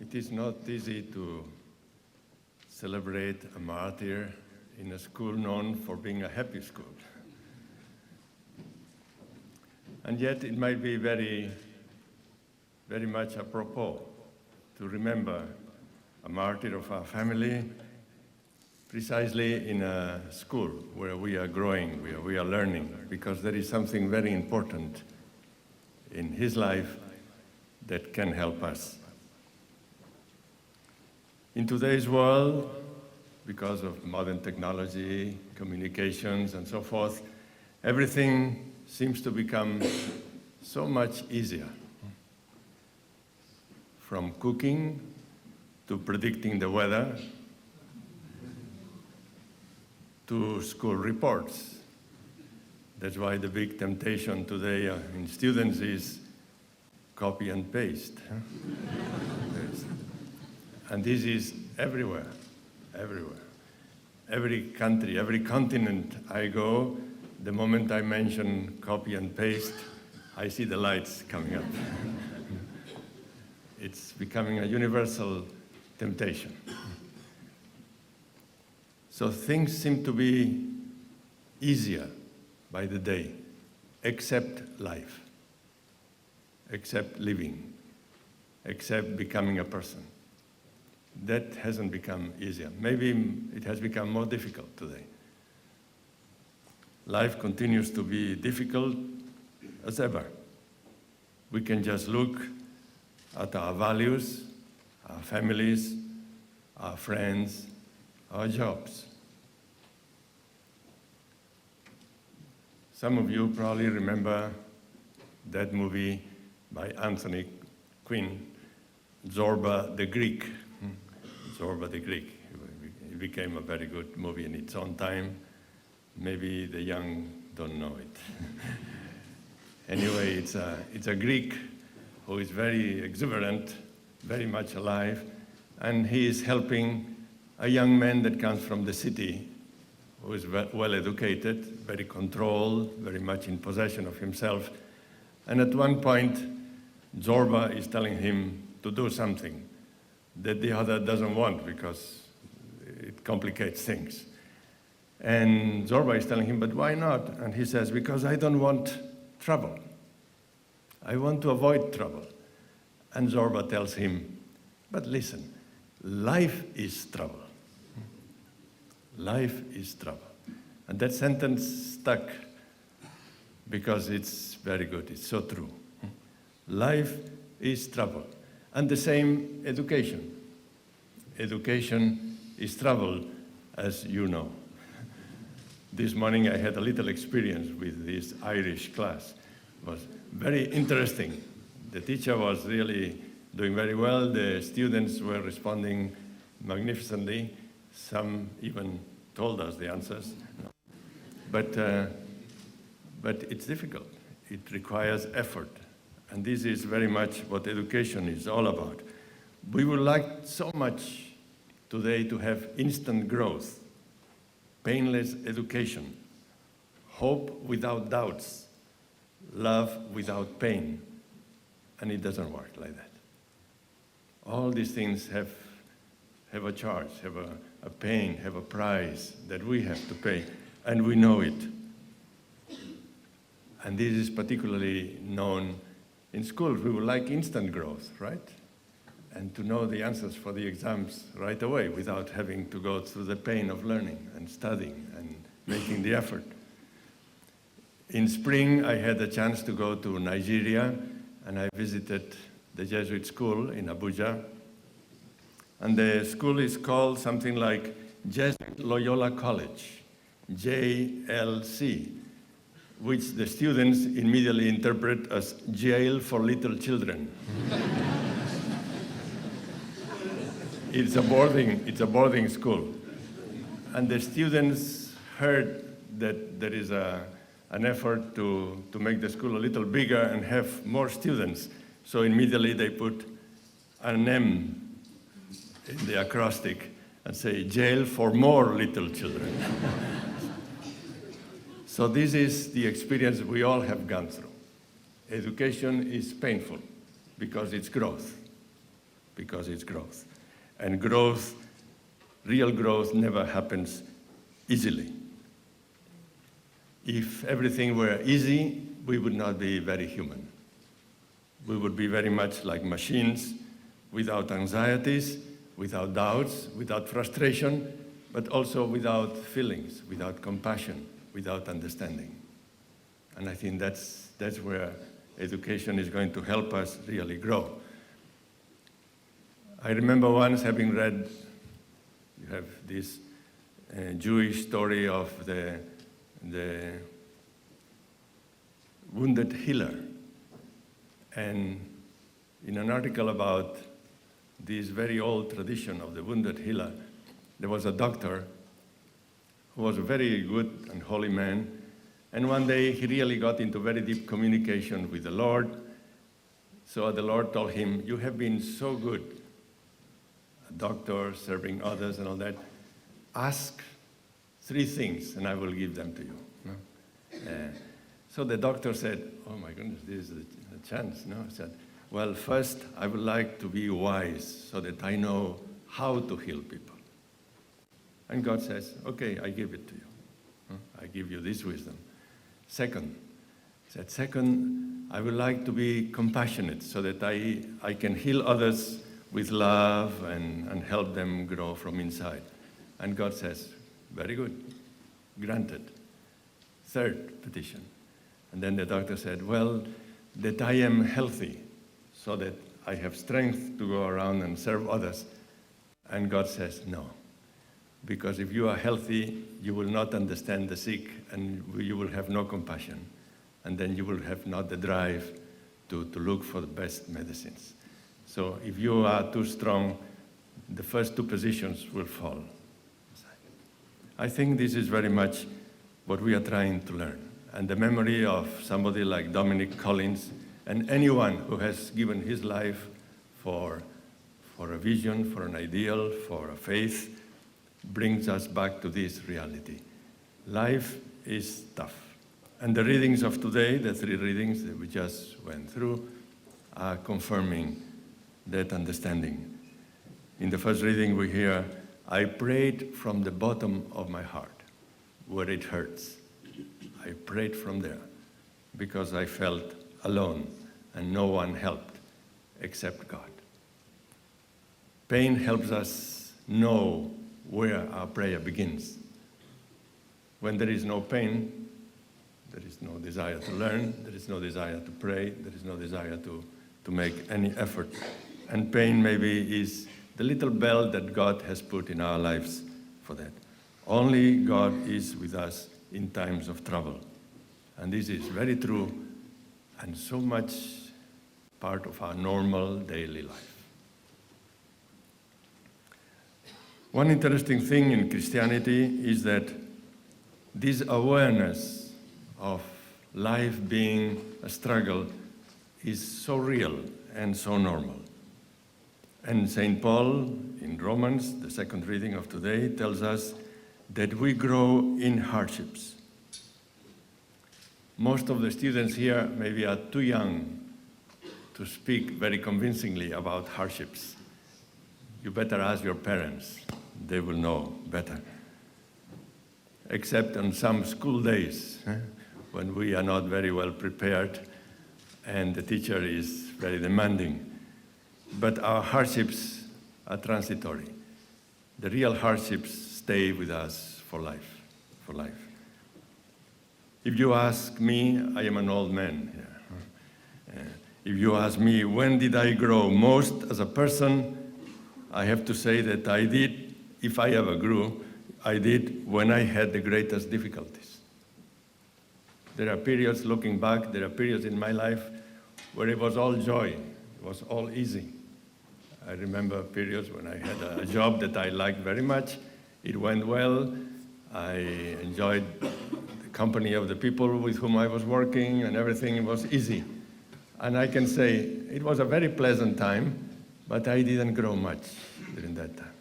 It is not easy to celebrate a martyr in a school known for being a happy school. And yet it might be very much apropos to remember a martyr of our family precisely in a school where we are growing, where we are learning, because there is something very important in his life that can help us. In today's world, because of modern technology, communications, and so forth, everything seems to become so much easier. From cooking to predicting the weather to school reports. That's why the big temptation today in students is copy and paste. And this is everywhere, everywhere. Every country, every continent I go, the moment I mention copy and paste, I see the lights coming up. It's becoming a universal temptation. So things seem to be easier by the day, except life, except living, except becoming a person. That hasn't become easier. Maybe it has become more difficult today. Life continues to be difficult as ever. We can just look at our values, our families, our friends, our jobs. Some of you probably remember that movie by Anthony Quinn, Zorba the Greek. Zorba the Greek. It became a very good movie in its own time. Maybe the young don't know it. Anyway, it's a Greek who is very exuberant, very much alive, and he is helping a young man that comes from the city, who is well educated, very controlled, very much in possession of himself. And at one point, Zorba is telling him to do something that the other doesn't want because it complicates things. And Zorba is telling him, but why not? And he says, because I don't want trouble. I want to avoid trouble. And Zorba tells him, but listen, life is trouble. Life is trouble. And that sentence stuck because it's very good, it's so true. Life is trouble. And the same education. Education is trouble, as you know. This morning I had a little experience with this Irish class. It was very interesting. The teacher was really doing very well. The students were responding magnificently. Some even told us the answers. But it's difficult. It requires effort. And this is very much what education is all about. We would like so much today to have instant growth, painless education, hope without doubts, love without pain. And it doesn't work like that. All these things have a charge, have a pain, have a price that we have to pay, and we know it. And this is particularly known in schools. We would like instant growth, right? And to know the answers for the exams right away without having to go through the pain of learning and studying and making the effort. In spring, I had a chance to go to Nigeria, and I visited the Jesuit school in Abuja. And the school is called something like Jesuit Loyola College, JLC, which the students immediately interpret as jail for little children. It's a boarding school. And the students heard that there is an effort to make the school a little bigger and have more students. So immediately they put an M in the acrostic and say, jail for more little children. So this is the experience we all have gone through. Education is painful because it's growth. because it's growth. And growth, real growth, never happens easily. If everything were easy, we would not be very human. We would be very much like machines, without anxieties, without doubts, without frustration, but also without feelings, without compassion, without understanding. And I think that's where education is going to help us really grow. I remember once having read, you have this Jewish story of the wounded healer. And in an article about this very old tradition of the wounded healer, there was a doctor who was a very good and holy man. And one day he really got into very deep communication with the Lord. So the Lord told him, you have been so good, a doctor serving others and all that. Ask 3 things and I will give them to you. No? So the doctor said, oh my goodness, this is a chance. No? He said, well, first I would like to be wise so that I know how to heal people. And God says, okay, I give it to you. I give you this wisdom. Second, he said, second, I would like to be compassionate so that I can heal others with love and help them grow from inside. And God says, very good, granted. Third petition. And then the doctor said, well, that I am healthy so that I have strength to go around and serve others. And God says, no. Because if you are healthy, you will not understand the sick and you will have no compassion. And then you will have not the drive to look for the best medicines. So if you are too strong, the first 2 positions will fall. I think this is very much what we are trying to learn. And the memory of somebody like Dominic Collins and anyone who has given his life for a vision, for an ideal, for a faith, brings us back to this reality. Life is tough. And the readings of today, the 3 readings that we just went through, are confirming that understanding. In the first reading we hear, I prayed from the bottom of my heart, where it hurts. I prayed from there because I felt alone and no one helped except God. Pain helps us know where our prayer begins. When there is no pain, there is no desire to learn, there is no desire to pray, there is no desire to make any effort. And pain maybe is the little bell that God has put in our lives for that. Only God is with us in times of trouble. And this is very true and so much part of our normal daily life. One interesting thing in Christianity is that this awareness of life being a struggle is so real and so normal. And St. Paul in Romans, the second reading of today, tells us that we grow in hardships. Most of the students here maybe are too young to speak very convincingly about hardships. You better ask your parents. They will know better. Except on some school days, when we are not very well prepared and the teacher is very demanding. But our hardships are transitory. The real hardships stay with us for life, for life. If you ask me, I am an old man here. If you ask me, when did I grow most as a person, I have to say that I did, if I ever grew, I did when I had the greatest difficulties. There are periods, looking back, there are periods in my life where it was all joy, it was all easy. I remember periods when I had a job that I liked very much. It went well. I enjoyed the company of the people with whom I was working and everything was easy. And I can say it was a very pleasant time, but I didn't grow much during that time.